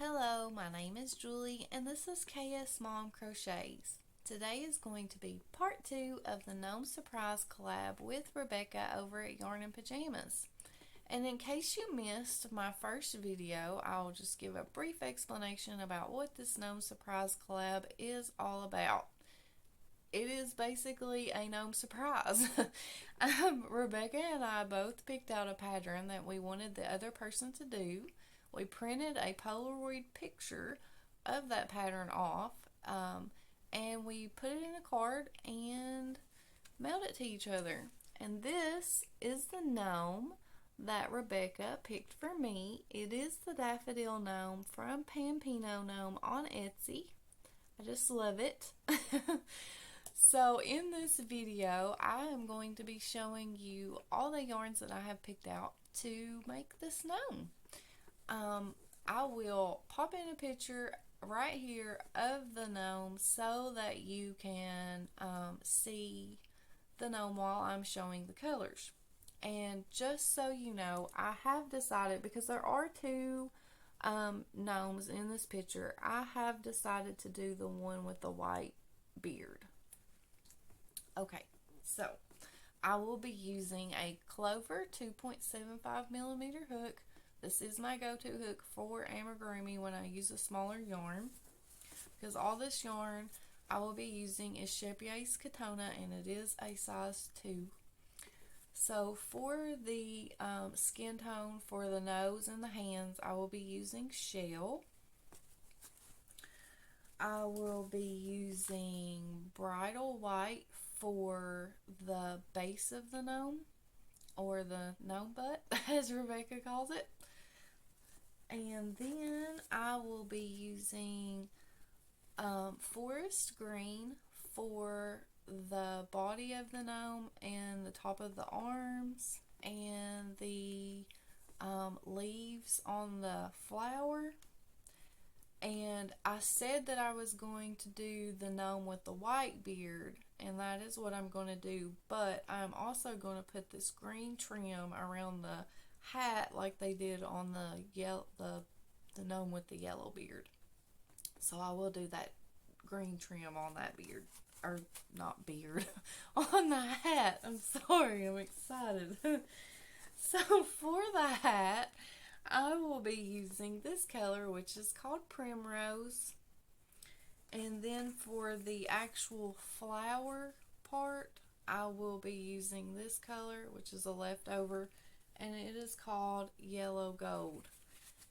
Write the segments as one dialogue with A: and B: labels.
A: Hello, my name is Julie and this is ksmomcrochets. Today is going to be part 2 of the Gnome Surprise Collab with Rebecca over at Yarn and Pajamas. And in case you missed my first video, I'll just give a brief explanation about what this Gnome Surprise Collab is all about. It is basically a gnome surprise. Rebecca and I both picked out a pattern that we wanted the other person to do. We printed a Polaroid picture of that pattern off, and we put it in a card and mailed it to each other. And this is the gnome that Rebecca picked for me. It is the Daffodil gnome from PampinoGnome on Etsy. I just love it. So in this video, I am going to be showing you all the yarns that I have picked out to make this gnome. I will pop in a picture right here of the gnome so that you can see the gnome while I'm showing the colors. And just so you know, I have decided, because there are two gnomes in this picture, I have decided to do the one with the white beard. Okay, so I will be using a Clover 2.75mm hook. This is my go-to hook for amigurumi when I use a smaller yarn, because all this yarn I will be using is Shepier's Katona, and it is a size 2. So for the skin tone for the nose and the hands, I will be using Shell. I will be using Bridal White for the base of the gnome, or the gnome butt as Rebecca calls it. And then I will be using Forest Green for the body of the gnome and the top of the arms and the leaves on the flower. And I said that I was going to do the gnome with the white beard, and that is what I'm going to do, but I'm also going to put this green trim around the hat like they did on the gnome with the yellow beard. So I will do that green trim on that beard, or not beard, on the hat. I'm sorry, I'm excited. So for the hat, I will be using this color, which is called Primrose. And then for the actual flower part, I will be using this color, which is a leftover, and it is called Yellow Gold.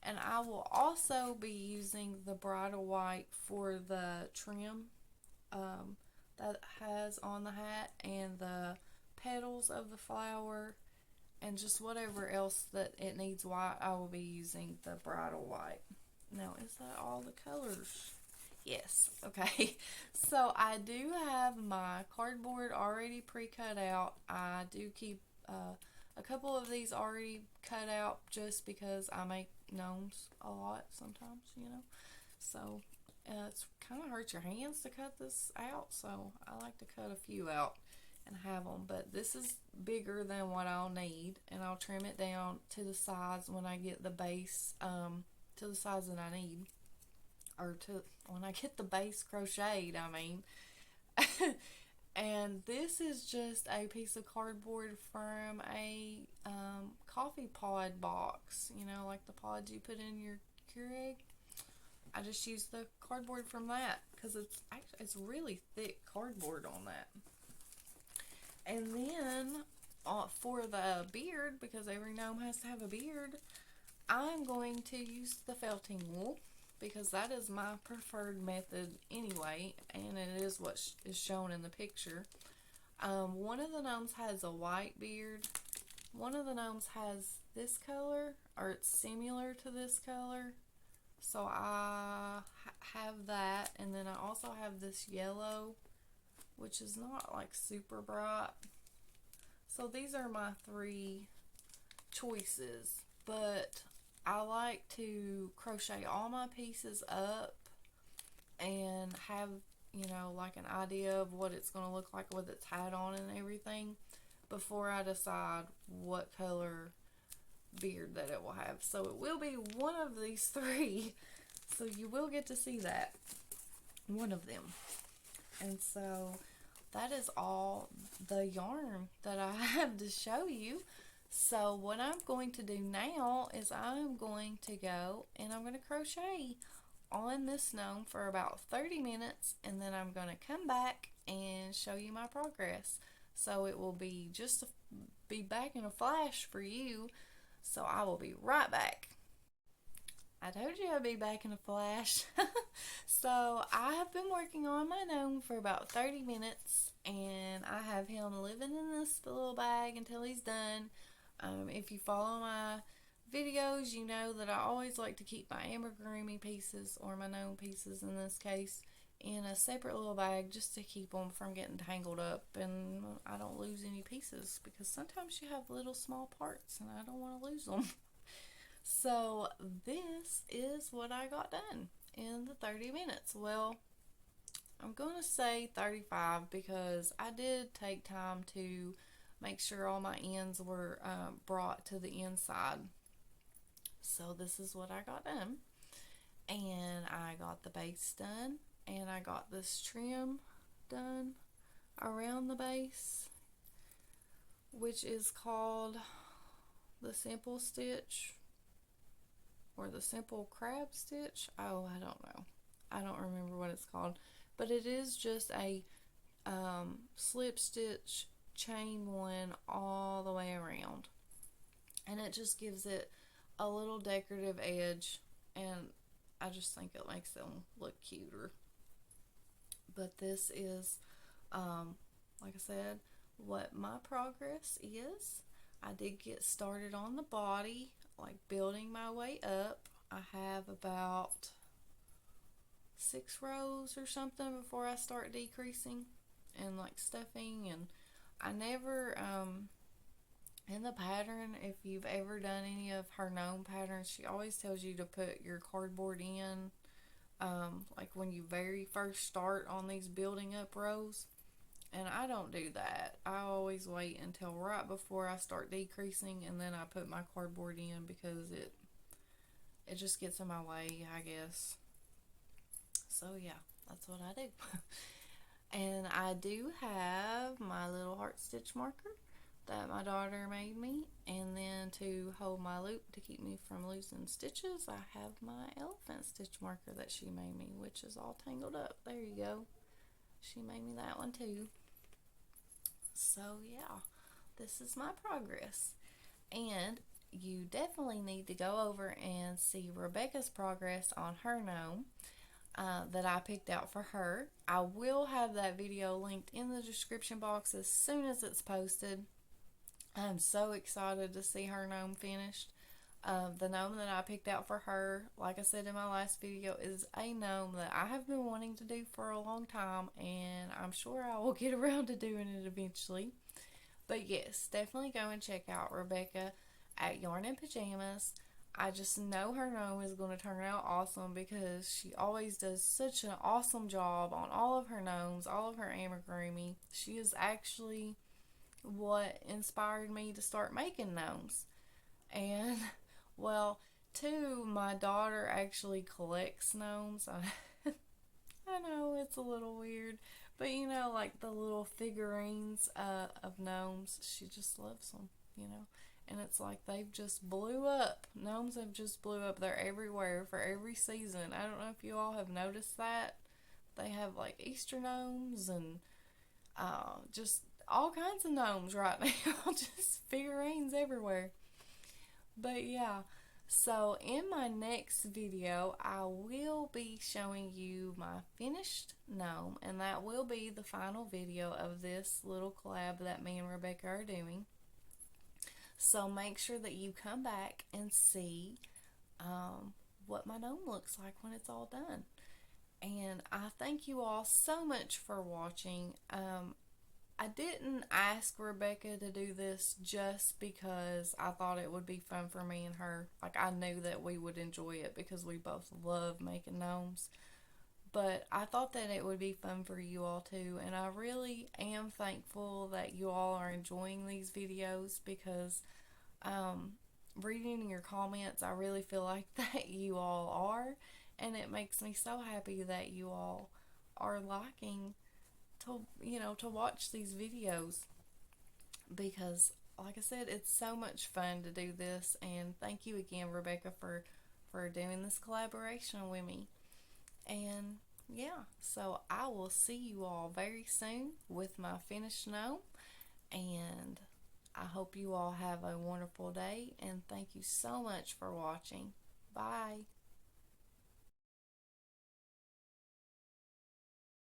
A: And I will also be using the Bridal White for the trim that has on the hat, and the petals of the flower, and just whatever else that it needs white, I will be using the Bridal White. Now, is that all the colors? Yes. Okay. So I do have my cardboard already pre-cut out. I do keep a couple of these already cut out just because I make gnomes a lot sometimes, you know. So it's kind of hurts your hands to cut this out, so I like to cut a few out and have them. But this is bigger than what I'll need, and I'll trim it down to the size when I get the base to the size that I need, or to when I get the base crocheted, I mean. And this is just a piece of cardboard from a coffee pod box, you know, like the pods you put in your Keurig. I just used the cardboard from that because it's really thick cardboard on that. And then for the beard, because every gnome has to have a beard, I'm going to use the felting wool, because that is my preferred method anyway, and it is what is shown in the picture. One of the gnomes has a white beard. One of the gnomes has this color, or it's similar to this color. So I have that, and then I also have this yellow, which is not like super bright. So these are my 3 choices, but I like to crochet all my pieces up and have, you know, like an idea of what it's going to look like with its hat on and everything before I decide what color beard that it will have. So it will be one of these 3. So you will get to see that, one of them. And so that is all the yarn that I have to show you. So what I'm going to do now is I'm going to go and I'm going to crochet on this gnome for about 30 minutes, and then I'm going to come back and show you my progress. So it will be just be back in a flash for you. So I will be right back. I told you I'd be back in a flash. So I have been working on my gnome for about 30 minutes, and I have him living in this little bag until he's done. If you follow my videos, you know that I always like to keep my amigurumi pieces, or my gnome pieces in this case, in a separate little bag just to keep them from getting tangled up and I don't lose any pieces, because sometimes you have little small parts and I don't want to lose them. So this is what I got done in the 30 minutes. Well, I'm going to say 35 because I did take time to make sure all my ends were brought to the inside. So this is what I got done. And I got the base done, and I got this trim done around the base, which is called the simple stitch or the simple crab stitch. Oh, I don't know. I don't remember what it's called, but it is just a slip stitch chain one all the way around, and it just gives it a little decorative edge, and I just think it makes them look cuter. But this is like I said, what my progress is. I did get started on the body, like building my way up. I have about 6 rows or something before I start decreasing and like stuffing. And I never in the pattern, if you've ever done any of her gnome patterns, she always tells you to put your cardboard in like when you very first start on these building up rows. And I don't do that. I always wait until right before I start decreasing, and then I put my cardboard in, because it just gets in my way, I guess. So yeah, that's what I do. And I do have my little heart stitch marker that my daughter made me, and then to hold my loop to keep me from losing stitches, I have my elephant stitch marker that she made me, which is all tangled up. There you go. She made me that one too. So yeah, this is my progress. And you definitely need to go over and see Rebecca's progress on her gnome that I picked out for her. I will have that video linked in the description box as soon as it's posted. I'm so excited to see her gnome finished. The gnome that I picked out for her, like I said in my last video, is a gnome that I have been wanting to do for a long time, and I'm sure I will get around to doing it eventually. But yes, definitely go and check out Rebecca at Yarn and Pajamas. I just know her gnome is going to turn out awesome, because she always does such an awesome job on all of her gnomes, all of her amigurumi. She is actually what inspired me to start making gnomes. And well, two, my daughter actually collects gnomes. I know it's a little weird, but you know, like the little figurines of gnomes, she just loves them, you know. And it's like they've just blew up. Gnomes have just blew up. They're everywhere for every season. I don't know if you all have noticed that. They have like Easter gnomes and just all kinds of gnomes right now. Just figurines everywhere. But yeah, so in my next video, I will be showing you my finished gnome, and that will be the final video of this little collab that me and Rebecca are doing. So make sure that you come back and see what my gnome looks like when it's all done. And I thank you all so much for watching. I didn't ask Rebecca to do this just because I thought it would be fun for me and her. Like, I knew that we would enjoy it because we both love making gnomes. But I thought that it would be fun for you all too. And I really am thankful that you all are enjoying these videos, because reading your comments, I really feel like that you all are. and it makes me so happy that you all are liking to watch these videos, because like I said, it's so much fun to do this. And thank you again, Rebecca, for doing this collaboration with me. And yeah, so I will see you all very soon with my finished gnome. And I hope you all have a wonderful day, and thank you so much for watching. Bye.